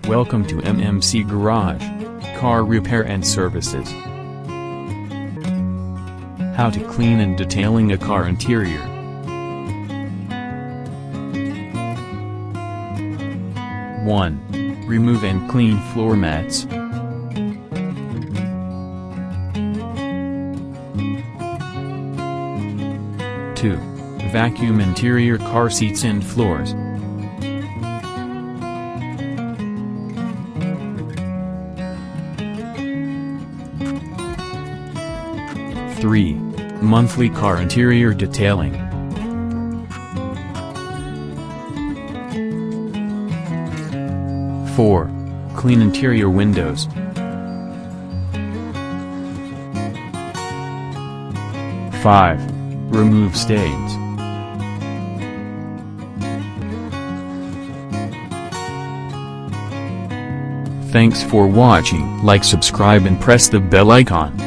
Welcome to MMC Garage, car repair and services. How to clean and detailing a car interior. One. Remove and clean floor mats. 2. Vacuum interior car seats and floors. 3. Monthly car interior detailing. 4. Clean interior windows. 5. Remove stains. Thanks for watching. Like, subscribe and press the bell icon.